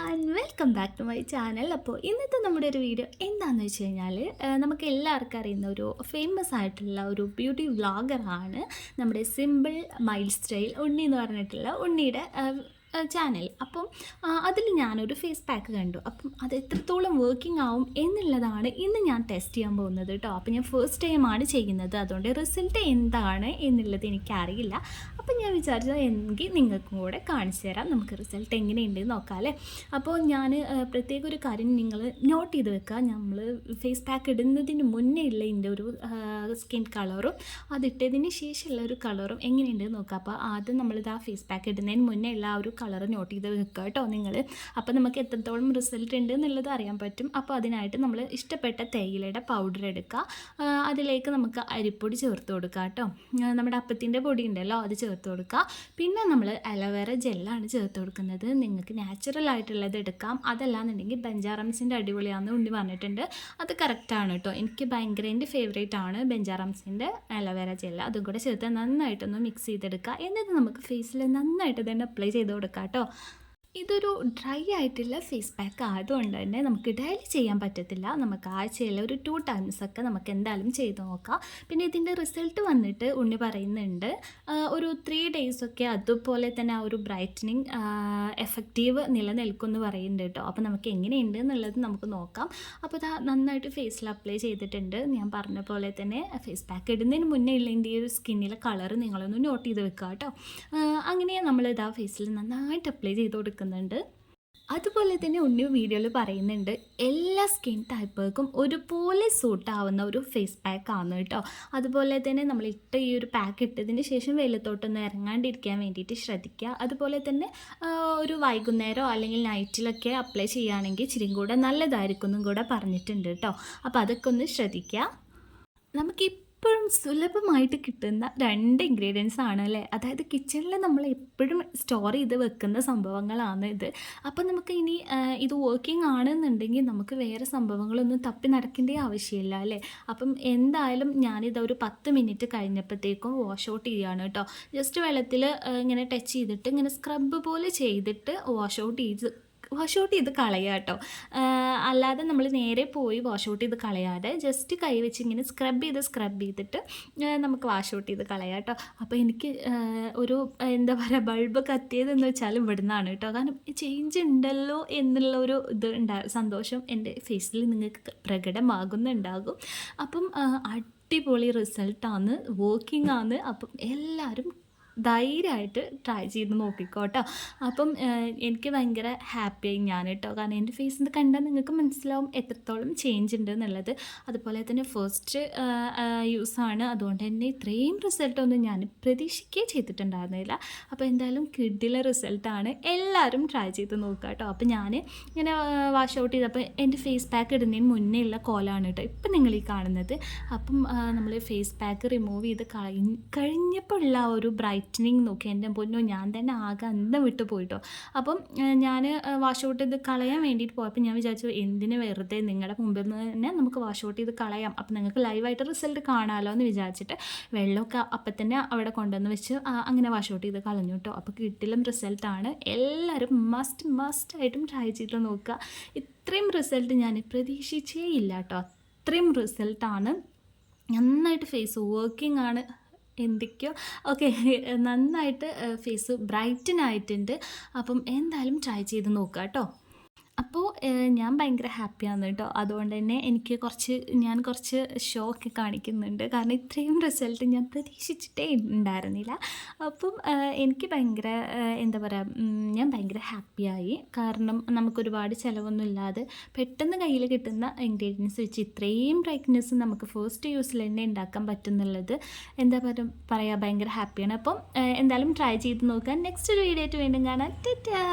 And welcome back to my channel. അപ്പോൾ ഇന്നത്തെ നമ്മുടെ ഒരു വീഡിയോ എന്താണെന്ന് വെച്ച് കഴിഞ്ഞാൽ നമുക്ക് എല്ലാവർക്കും അറിയുന്ന ഒരു ഫേമസ് ആയിട്ടുള്ള ഒരു ബ്യൂട്ടി വ്ളോഗറാണ് നമ്മുടെ സിമ്പിൾ മൈൽഡ് സ്റ്റൈൽ ഉണ്ണി എന്ന് പറഞ്ഞിട്ടുള്ള ഉണ്ണിയുടെ ചാനൽ. അപ്പം അതിൽ ഞാനൊരു ഫേസ് പാക്ക് കണ്ടു. അപ്പം അത് എത്രത്തോളം വർക്കിംഗ് ആവും എന്നുള്ളതാണ് ഇന്ന് ഞാൻ ടെസ്റ്റ് ചെയ്യാൻ പോകുന്നത് കേട്ടോ. അപ്പം ഞാൻ ഫസ്റ്റ് ടൈമാണ് ചെയ്യുന്നത്, അതുകൊണ്ട് റിസൾട്ട് എന്താണ് എന്നുള്ളത് എനിക്കറിയില്ല. അപ്പം ഞാൻ വിചാരിച്ചത് എങ്കിൽ നിങ്ങൾക്കും കൂടെ കാണിച്ചു തരാം, നമുക്ക് റിസൾട്ട് എങ്ങനെയുണ്ടെന്ന് നോക്കാം അല്ലേ. അപ്പോൾ ഞാൻ പ്രത്യേക ഒരു കാര്യം നിങ്ങൾ നോട്ട് ചെയ്ത് വെക്കുക. നമ്മൾ ഫേസ് പാക്ക് ഇടുന്നതിന് മുന്നേ ഉള്ള ഇതിൻ്റെ ഒരു സ്കിൻ കളറും അതിട്ടതിന് ശേഷമുള്ള ഒരു കളറും എങ്ങനെയുണ്ടെന്ന് നോക്കുക. അപ്പോൾ ആദ്യം നമ്മളിത് ആ ഫേസ് പാക്ക് ഇടുന്നതിന് മുന്നേ ഉള്ള ആ ഒരു കളർ നോട്ട് ചെയ്ത് വെക്കുക കേട്ടോ നിങ്ങൾ. അപ്പോൾ നമുക്ക് എത്രത്തോളം റിസൾട്ട് ഉണ്ട് എന്നുള്ളത് അറിയാൻ പറ്റും. അപ്പോൾ അതിനായിട്ട് നമ്മൾ ഇഷ്ടപ്പെട്ട തേയിലയുടെ പൗഡർ എടുക്കുക, അതിലേക്ക് നമുക്ക് അരിപ്പൊടി ചേർത്ത് കൊടുക്കുക കേട്ടോ. നമ്മുടെ അപ്പത്തിൻ്റെ പൊടി ഉണ്ടല്ലോ അത് ചേർത്ത് കൊടുക്കുക. പിന്നെ നമ്മൾ അലോവേറ ജെല്ലാണ് ചേർത്ത് കൊടുക്കുന്നത്. നിങ്ങൾക്ക് നാച്ചുറൽ ആയിട്ടുള്ളത് എടുക്കാം, അതല്ലാന്നുണ്ടെങ്കിൽ ബെഞ്ചാറംസിൻ്റെ അടിപൊളിയാണെന്ന് ഉണ്ണി പറഞ്ഞിട്ടുണ്ട്. അത് കറക്റ്റാണ് കേട്ടോ. എനിക്ക് ഭയങ്കര എൻ്റെ ഫേവറേറ്റ് ആണ് ബെഞ്ചാറംസിൻ്റെ അലോവേറ ജെല്ല്. അതും കൂടെ ചേർത്ത് നന്നായിട്ടൊന്ന് മിക്സ് ചെയ്തെടുക്കുക. എന്നിട്ട് നമുക്ക് ഫേസിൽ നന്നായിട്ട് തന്നെ അപ്ലൈ ചെയ്ത് കൊടുക്കാം കേട്ടോ. ഇതൊരു ഡ്രൈ ആയിട്ടുള്ള ഫേസ് പാക്ക് ആയതുകൊണ്ട് തന്നെ നമുക്ക് ഡെയിലി ചെയ്യാൻ പറ്റത്തില്ല. നമുക്ക് ആഴ്ചയിൽ ഒരു 2 times ഒക്കെ നമുക്ക് എന്തായാലും ചെയ്ത് നോക്കാം. പിന്നെ ഇതിൻ്റെ റിസൾട്ട് വന്നിട്ട് ഉണ്ണി പറയുന്നുണ്ട് ഒരു 3 days ഒക്കെ അതുപോലെ തന്നെ ആ ഒരു ബ്രൈറ്റനിങ് എഫക്റ്റീവ് നിലനിൽക്കുമെന്ന് പറയുന്നുണ്ട് കേട്ടോ. അപ്പോൾ നമുക്ക് എങ്ങനെയുണ്ട് എന്നുള്ളത് നമുക്ക് നോക്കാം. അപ്പോൾ ഇത് നന്നായിട്ട് ഫേസിൽ അപ്ലൈ ചെയ്തിട്ടുണ്ട്. ഞാൻ പറഞ്ഞ പോലെ തന്നെ ഫേസ് പാക്ക് ഇടുന്നതിന് മുന്നേ ഉള്ള എൻ്റെ ഈ ഒരു സ്കിന്നിലെ കളർ നിങ്ങളൊന്ന് നോട്ട് ചെയ്ത് വെക്കുക കേട്ടോ. അങ്ങനെ നമ്മളിത് ആ ഫേസിൽ നന്നായിട്ട് അപ്ലൈ ചെയ്ത് കൊടുക്കുന്നത്. അതുപോലെ തന്നെ ഉണ്ണി വീഡിയോയിൽ പറയുന്നുണ്ട് എല്ലാ സ്കിൻ ടൈപ്പുകൾക്കും ഒരുപോലെ സൂട്ടാവുന്ന ഒരു ഫേസ് പാക്ക് ആണ് കേട്ടോ. അതുപോലെ തന്നെ നമ്മൾ ഈ ഒരു പാക്ക് ഇട്ടതിന് ശേഷം വെയിലത്തോട്ടൊന്നും ഇറങ്ങാണ്ടിരിക്കാൻ വേണ്ടിയിട്ട് ശ്രദ്ധിക്കുക. അതുപോലെ തന്നെ ഒരു വൈകുന്നേരമോ അല്ലെങ്കിൽ നൈറ്റിലൊക്കെ അപ്ലൈ ചെയ്യുകയാണെങ്കിൽ ഇച്ചിരി കൂടെ നല്ലതായിരിക്കും എന്നും കൂടെ പറഞ്ഞിട്ടുണ്ട് കേട്ടോ. അപ്പോൾ അതൊക്കെ ഒന്ന് ശ്രദ്ധിക്കുക. നമുക്ക് എപ്പോഴും സുലഭമായിട്ട് കിട്ടുന്ന 2 ഇൻഗ്രീഡിയൻസ് ആണ് അല്ലേ. അതായത് കിച്ചണിൽ നമ്മൾ എപ്പോഴും സ്റ്റോർ ചെയ്ത് വെക്കുന്ന സംഭവങ്ങളാണ് ഇത്. അപ്പം നമുക്ക് ഇനി ഇത് വർക്കിംഗ് ആണെന്നുണ്ടെങ്കിൽ നമുക്ക് വേറെ സംഭവങ്ങളൊന്നും തപ്പി നടക്കേണ്ട ആവശ്യമില്ല അല്ലേ. അപ്പം എന്തായാലും ഞാനിത് ഒരു 10 മിനിറ്റ് കഴിഞ്ഞപ്പോഴത്തേക്കും വാഷ് ഔട്ട് ചെയ്യുകയാണ് കേട്ടോ. ജസ്റ്റ് വെള്ളത്തിൽ ഇങ്ങനെ ടച്ച് ചെയ്തിട്ട് ഇങ്ങനെ സ്ക്രബ് പോലെ ചെയ്തിട്ട് വാഷ് ഔട്ട് ചെയ്ത് കളയുക കേട്ടോ. അല്ലാതെ നമ്മൾ നേരെ പോയി വാഷ് ഔട്ട് ചെയ്ത് കളയാതെ ജസ്റ്റ് കൈ വെച്ച് ഇങ്ങനെ സ്ക്രബ് ചെയ്തിട്ട് നമുക്ക് വാഷ് ഔട്ട് ചെയ്ത് കളയാം കേട്ടോ. അപ്പോൾ എനിക്ക് ഒരു എന്താ പറയുക ബൾബ് കത്തിയതെന്ന് വെച്ചാൽ ഇവിടുന്നാണ് കേട്ടോ. കാരണം ചേഞ്ച് ഉണ്ടല്ലോ എന്നുള്ള ഒരു സന്തോഷം എൻ്റെ ഫേസിൽ നിങ്ങൾക്ക് പ്രകടമാകുന്നുണ്ടാകും. അപ്പം അടിപൊളി റിസൾട്ടാണ്, വർക്കിംഗ് ആണ്. അപ്പം എല്ലാവരും ധൈര്യമായിട്ട് ട്രൈ ചെയ്ത് നോക്കിക്കോട്ടോ. അപ്പം എനിക്ക് ഭയങ്കര ഹാപ്പിയായി ഞാൻ കേട്ടോ. കാരണം എൻ്റെ ഫേസിൽ കണ്ടാൽ നിങ്ങൾക്ക് മനസ്സിലാവും എത്രത്തോളം ചേഞ്ച് ഉണ്ട് എന്നുള്ളത്. അതുപോലെ തന്നെ ഫസ്റ്റ് യൂസാണ്, അതുകൊണ്ട് തന്നെ ഇത്രയും റിസൾട്ടൊന്നും ഞാൻ പ്രതീക്ഷിക്കുകയും ചെയ്തിട്ടുണ്ടായിരുന്നില്ല. അപ്പോൾ എന്തായാലും കിഡിലെ റിസൾട്ടാണ്, എല്ലാവരും ട്രൈ ചെയ്ത് നോക്കുക കേട്ടോ. അപ്പോൾ ഞാൻ ഇങ്ങനെ വാഷ് ഔട്ട് ചെയ്തപ്പോൾ എൻ്റെ ഫേസ് പാക്ക് ഇടുന്നതിന് മുന്നേ ഉള്ള കോലാണ് കേട്ടോ ഇപ്പം നിങ്ങൾ ഈ കാണുന്നത്. അപ്പം നമ്മൾ ഫേസ് പാക്ക് റിമൂവ് ചെയ്ത് കഴിഞ്ഞപ്പോൾ ഉള്ള ആ ഒരു ബ്രൈറ്റനിങ് നോക്കി എൻ്റെ പൊന്നോ, ഞാൻ തന്നെ ആകെ അന്തം വിട്ട് പോയിട്ടോ. അപ്പം ഞാൻ വാഷ് ഔട്ട് ചെയ്ത് കളയാൻ വേണ്ടിയിട്ട് പോയപ്പോൾ ഞാൻ വിചാരിച്ചു എന്തിന് വെറുതെ നിങ്ങളുടെ മുമ്പിൽ നിന്ന് തന്നെ നമുക്ക് വാഷ് ഔട്ട് ചെയ്ത് കളയാം, അപ്പം നിങ്ങൾക്ക് ലൈവായിട്ട് റിസൾട്ട് കാണാമല്ലോ എന്ന് വിചാരിച്ചിട്ട് വെള്ളമൊക്കെ അപ്പം തന്നെ അവിടെ കൊണ്ടുവന്ന് വെച്ച് അങ്ങനെ വാഷ് ഔട്ട് ചെയ്ത് കളഞ്ഞു കേട്ടോ. അപ്പോൾ കിട്ടിലും റിസൾട്ടാണ്, എല്ലാവരും മസ്റ്റായിട്ടും ട്രൈ ചെയ്ത് നോക്കുക. ഇത്രയും റിസൾട്ട് ഞാൻ പ്രതീക്ഷിച്ചേ ഇല്ല കേട്ടോ. അത്രയും റിസൾട്ടാണ്, നന്നായിട്ട് ഫേസ് വർക്കിംഗ് ആണ്, എന്തൊക്കെയോ ഓക്കെ നന്നായിട്ട് ഫേസ് ബ്രൈറ്റൻ ആയിട്ടുണ്ട്. അപ്പം എന്തായാലും ട്രൈ ചെയ്ത് നോക്കുക കേട്ടോ. അപ്പോൾ ഞാൻ ഭയങ്കര ഹാപ്പിയാണ് കേട്ടോ. അതുകൊണ്ട് തന്നെ ഞാൻ കുറച്ച് ഷോക്ക് കാണിക്കുന്നുണ്ട്. കാരണം ഇത്രയും റിസൾട്ട് ഞാൻ പ്രതീക്ഷിച്ചിട്ടേ ഉണ്ടായിരുന്നില്ല. അപ്പം എനിക്ക് ഭയങ്കര എന്താ പറയുക, ഞാൻ ഭയങ്കര ഹാപ്പിയായി. കാരണം നമുക്കൊരുപാട് ചിലവൊന്നും ഇല്ലാതെ പെട്ടെന്ന് കയ്യിൽ കിട്ടുന്ന ഇൻഗ്രീഡിയൻസ് വെച്ച് ഇത്രയും ബ്രൈറ്റ്നെസ് നമുക്ക് ഫസ്റ്റ് യൂസിൽ തന്നെ ഉണ്ടാക്കാൻ പറ്റുന്നുള്ളത് എന്താ പറയുക ഭയങ്കര ഹാപ്പിയാണ്. അപ്പം എന്തായാലും ട്രൈ ചെയ്ത് നോക്കാം. നെക്സ്റ്റ് ഒരു വീഡിയോ ആയിട്ട് വീണ്ടും കാണാം. ടാറ്റാ.